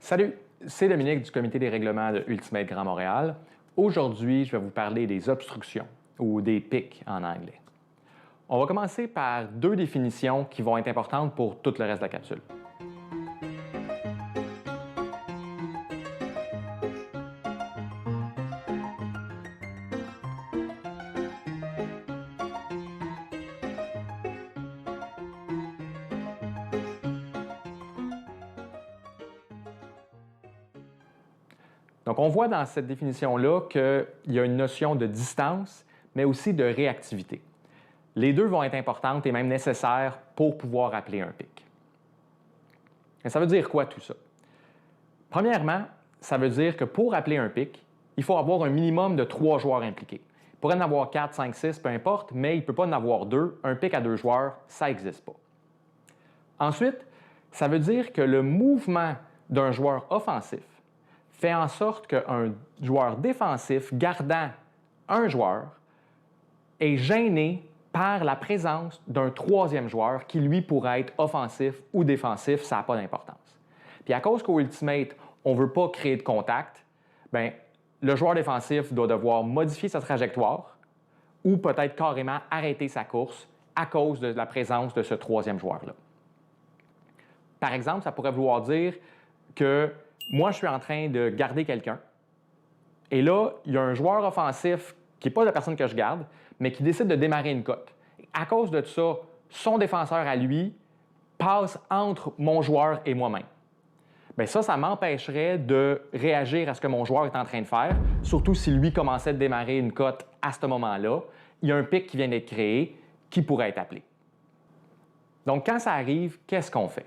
Salut, c'est Dominique du comité des règlements de Ultimate Grand Montréal. Aujourd'hui, je vais vous parler des obstructions ou des pics en anglais. On va commencer par deux définitions qui vont être importantes pour tout le reste de la capsule. Donc, on voit dans cette définition-là qu'il y a une notion de distance, mais aussi de réactivité. Les deux vont être importantes et même nécessaires pour pouvoir appeler un pic. Mais ça veut dire quoi tout ça? Premièrement, ça veut dire que pour appeler un pic, il faut avoir un minimum de 3 joueurs impliqués. Il pourrait en avoir 4, 5, 6, peu importe, mais il ne peut pas en avoir 2. Un pic à 2 joueurs, ça n'existe pas. Ensuite, ça veut dire que le mouvement d'un joueur offensif fait en sorte qu'un joueur défensif gardant un joueur est gêné par la présence d'un troisième joueur qui, lui, pourrait être offensif ou défensif, ça n'a pas d'importance. Puis à cause qu'au Ultimate, on ne veut pas créer de contact, bien, le joueur défensif doit devoir modifier sa trajectoire ou peut-être carrément arrêter sa course à cause de la présence de ce troisième joueur-là. Par exemple, ça pourrait vouloir dire que moi, je suis en train de garder quelqu'un et là, il y a un joueur offensif qui n'est pas la personne que je garde, mais qui décide de démarrer une cote. À cause de ça, son défenseur à lui passe entre mon joueur et moi-même. Bien, ça m'empêcherait de réagir à ce que mon joueur est en train de faire, surtout si lui commençait de démarrer une cote à ce moment-là. Il y a un pic qui vient d'être créé qui pourrait être appelé. Donc, quand ça arrive, qu'est-ce qu'on fait?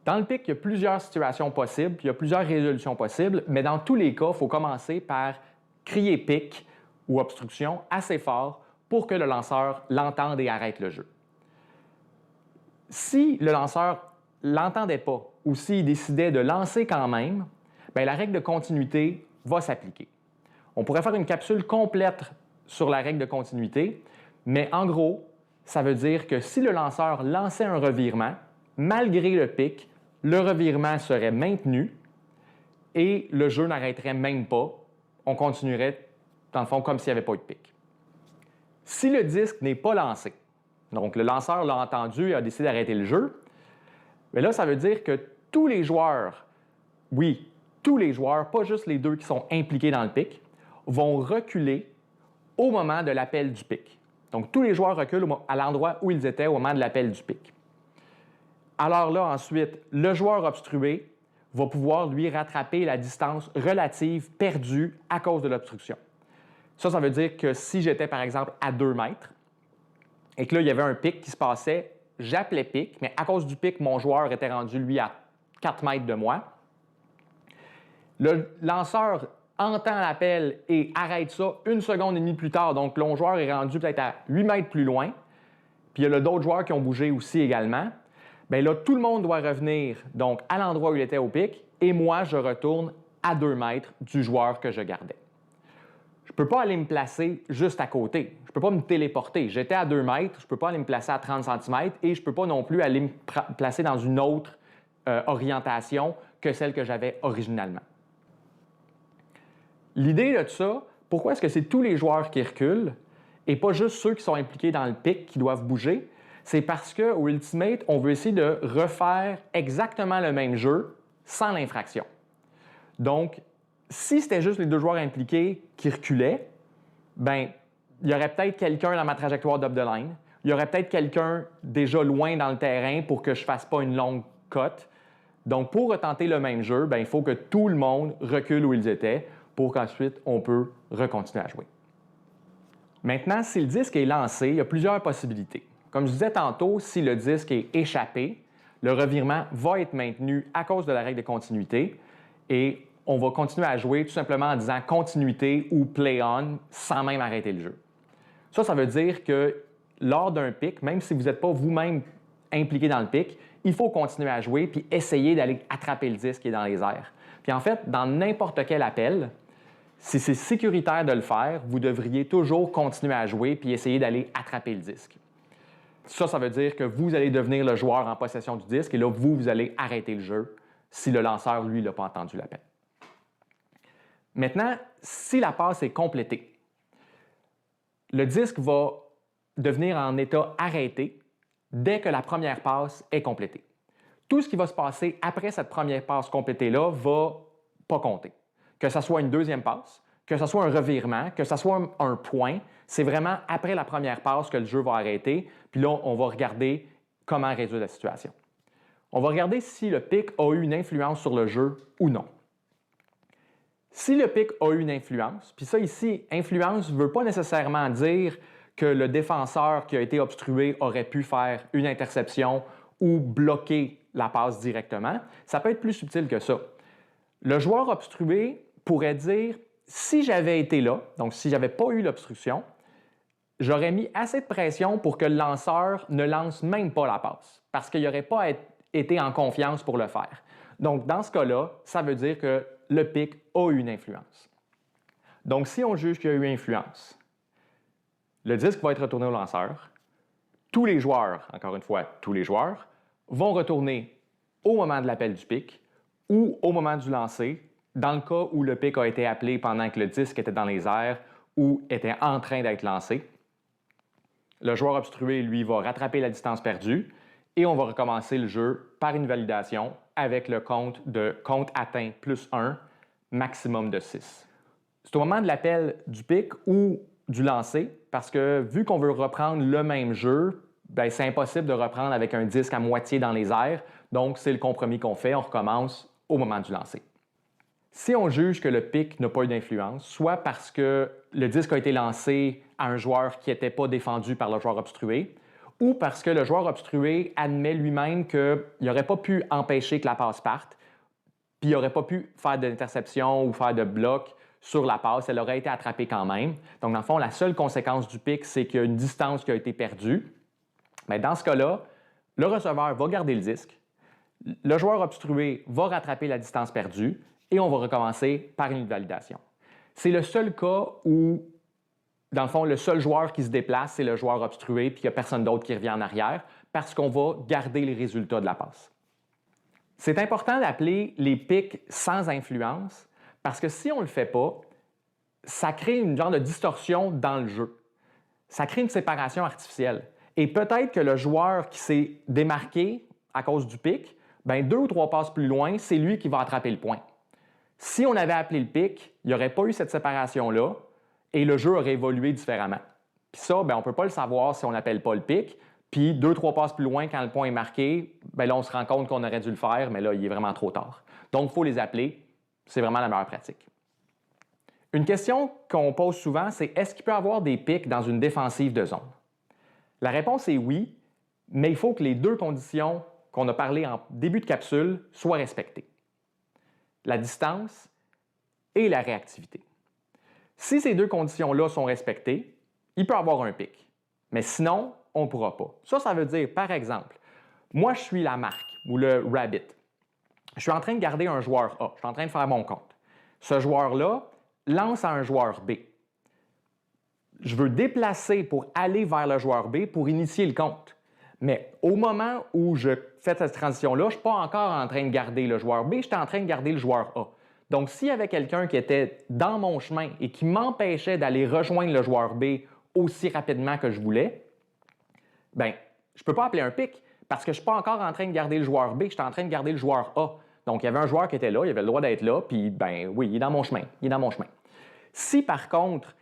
Dans le pic, il y a plusieurs situations possibles, puis il y a plusieurs résolutions possibles, mais dans tous les cas, il faut commencer par crier pic ou obstruction assez fort pour que le lanceur l'entende et arrête le jeu. Si le lanceur ne l'entendait pas ou s'il décidait de lancer quand même, bien, la règle de continuité va s'appliquer. On pourrait faire une capsule complète sur la règle de continuité, mais en gros, ça veut dire que si le lanceur lançait un revirement, malgré le pic, le revirement serait maintenu et le jeu n'arrêterait même pas. On continuerait, dans le fond, comme s'il n'y avait pas eu de pic. Si le disque n'est pas lancé, donc le lanceur l'a entendu et a décidé d'arrêter le jeu, mais là, ça veut dire que tous les joueurs, oui, tous les joueurs, pas juste les deux qui sont impliqués dans le pic, vont reculer au moment de l'appel du pic. Donc, tous les joueurs reculent à l'endroit où ils étaient au moment de l'appel du pic. Alors là, ensuite, le joueur obstrué va pouvoir, lui, rattraper la distance relative perdue à cause de l'obstruction. Ça veut dire que si j'étais, par exemple, à 2 mètres et que là, il y avait un pic qui se passait, j'appelais pic, mais à cause du pic, mon joueur était rendu, lui, à 4 mètres de moi. Le lanceur entend l'appel et arrête ça 1 seconde et demie plus tard. Donc, mon joueur est rendu peut-être à 8 mètres plus loin. Puis, il y a d'autres joueurs qui ont bougé aussi également. Bien là, tout le monde doit revenir donc à l'endroit où il était au pic et moi, je retourne à 2 mètres du joueur que je gardais. Je ne peux pas aller me placer juste à côté. Je ne peux pas me téléporter. J'étais à 2 mètres, je ne peux pas aller me placer à 30 cm et je ne peux pas non plus aller me placer dans une autre orientation que celle que j'avais originalement. L'idée de ça, pourquoi est-ce que c'est tous les joueurs qui reculent et pas juste ceux qui sont impliqués dans le pic qui doivent bouger? C'est parce qu'au Ultimate, on veut essayer de refaire exactement le même jeu sans l'infraction. Donc, si c'était juste les 2 joueurs impliqués qui reculaient, bien, il y aurait peut-être quelqu'un dans ma trajectoire d'up the line. Il y aurait peut-être quelqu'un déjà loin dans le terrain pour que je ne fasse pas une longue cote. Donc, pour retenter le même jeu, bien, il faut que tout le monde recule où ils étaient pour qu'ensuite, on peut recontinuer à jouer. Maintenant, si le disque est lancé, il y a plusieurs possibilités. Comme je disais tantôt, si le disque est échappé, le revirement va être maintenu à cause de la règle de continuité et on va continuer à jouer tout simplement en disant continuité ou play on sans même arrêter le jeu. Ça veut dire que lors d'un pic, même si vous n'êtes pas vous-même impliqué dans le pic, il faut continuer à jouer puis essayer d'aller attraper le disque qui est dans les airs. Puis en fait, dans n'importe quel appel, si c'est sécuritaire de le faire, vous devriez toujours continuer à jouer puis essayer d'aller attraper le disque. Ça veut dire que vous allez devenir le joueur en possession du disque et là, vous allez arrêter le jeu si le lanceur, lui, n'a pas entendu l'appel. Maintenant, si la passe est complétée, le disque va devenir en état arrêté dès que la première passe est complétée. Tout ce qui va se passer après cette première passe complétée-là va pas compter. Que ce soit une deuxième passe, que ce soit un revirement, que ce soit un point, c'est vraiment après la première passe que le jeu va arrêter. Puis là, on va regarder comment résoudre la situation. On va regarder si le pic a eu une influence sur le jeu ou non. Si le pic a eu une influence, puis ça ici, influence ne veut pas nécessairement dire que le défenseur qui a été obstrué aurait pu faire une interception ou bloquer la passe directement. Ça peut être plus subtil que ça. Le joueur obstrué pourrait dire, si j'avais été là, donc si je n'avais pas eu l'obstruction, j'aurais mis assez de pression pour que le lanceur ne lance même pas la passe, parce qu'il n'aurait pas été en confiance pour le faire. Donc, dans ce cas-là, ça veut dire que le pic a eu une influence. Donc, si on juge qu'il y a eu influence, le disque va être retourné au lanceur. Tous les joueurs, encore une fois, tous les joueurs, vont retourner au moment de l'appel du pic ou au moment du lancer, dans le cas où le pic a été appelé pendant que le disque était dans les airs ou était en train d'être lancé. Le joueur obstrué, lui, va rattraper la distance perdue et on va recommencer le jeu par une validation avec le compte atteint plus 1, maximum de 6. C'est au moment de l'appel du pic ou du lancer, parce que vu qu'on veut reprendre le même jeu, c'est impossible de reprendre avec un disque à moitié dans les airs, donc c'est le compromis qu'on fait, on recommence au moment du lancer. Si on juge que le pic n'a pas eu d'influence, soit parce que le disque a été lancé à un joueur qui n'était pas défendu par le joueur obstrué, ou parce que le joueur obstrué admet lui-même qu'il n'aurait pas pu empêcher que la passe parte, puis il n'aurait pas pu faire d'interception ou faire de bloc sur la passe, elle aurait été attrapée quand même. Donc, dans le fond, la seule conséquence du pic, c'est qu'il y a une distance qui a été perdue. Mais dans ce cas-là, le receveur va garder le disque, le joueur obstrué va rattraper la distance perdue et on va recommencer par une validation. C'est le seul cas où, dans le fond, le seul joueur qui se déplace, c'est le joueur obstrué puis il n'y a personne d'autre qui revient en arrière parce qu'on va garder les résultats de la passe. C'est important d'appeler les pics sans influence parce que si on ne le fait pas, ça crée une genre de distorsion dans le jeu. Ça crée une séparation artificielle. Et peut-être que le joueur qui s'est démarqué à cause du pic, 2 ou 3 passes plus loin, c'est lui qui va attraper le point. Si on avait appelé le pic, il n'y aurait pas eu cette séparation-là et le jeu aurait évolué différemment. Puis ça, on ne peut pas le savoir si on n'appelle pas le pic. Puis 2 ou 3 passes plus loin, quand le point est marqué, là, on se rend compte qu'on aurait dû le faire, mais là, il est vraiment trop tard. Donc, il faut les appeler. C'est vraiment la meilleure pratique. Une question qu'on pose souvent, c'est est-ce qu'il peut y avoir des pics dans une défensive de zone? La réponse est oui, mais il faut que les deux conditions qu'on a parlé en début de capsule soient respectées. La distance et la réactivité. Si ces deux conditions-là sont respectées, il peut y avoir un pic. Mais sinon, on ne pourra pas. Ça veut dire, par exemple, moi, je suis la marque ou le rabbit. Je suis en train de garder un joueur A. Je suis en train de faire mon compte. Ce joueur-là lance à un joueur B. Je veux déplacer pour aller vers le joueur B pour initier le compte. Mais au moment où je fais cette transition-là, je ne suis pas encore en train de garder le joueur B, je suis en train de garder le joueur A. Donc, s'il y avait quelqu'un qui était dans mon chemin et qui m'empêchait d'aller rejoindre le joueur B aussi rapidement que je voulais, je ne peux pas appeler un pic parce que je ne suis pas encore en train de garder le joueur B, je suis en train de garder le joueur A. Donc, il y avait un joueur qui était là, il avait le droit d'être là, puis oui, il est dans mon chemin, Si par contre,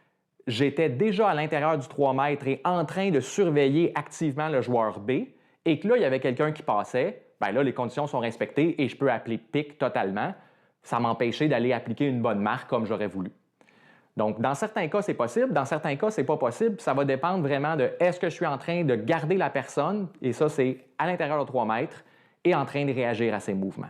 j'étais déjà à l'intérieur du 3 mètres et en train de surveiller activement le joueur B et que là, il y avait quelqu'un qui passait, là, les conditions sont respectées et je peux appeler pic totalement. Ça m'empêchait d'aller appliquer une bonne marque comme j'aurais voulu. Donc, dans certains cas, c'est possible. Dans certains cas, ce n'est pas possible. Ça va dépendre vraiment de est-ce que je suis en train de garder la personne, et ça, c'est à l'intérieur de 3 mètres, et en train de réagir à ses mouvements.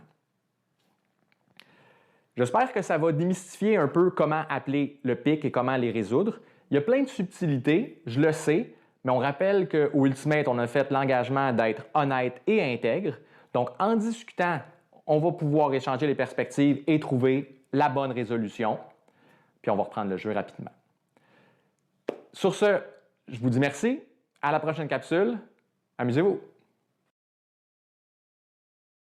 J'espère que ça va démystifier un peu comment appeler le pic et comment les résoudre. Il y a plein de subtilités, je le sais, mais on rappelle qu'au Ultimate, on a fait l'engagement d'être honnête et intègre. Donc, en discutant, on va pouvoir échanger les perspectives et trouver la bonne résolution. Puis on va reprendre le jeu rapidement. Sur ce, je vous dis merci. À la prochaine capsule. Amusez-vous!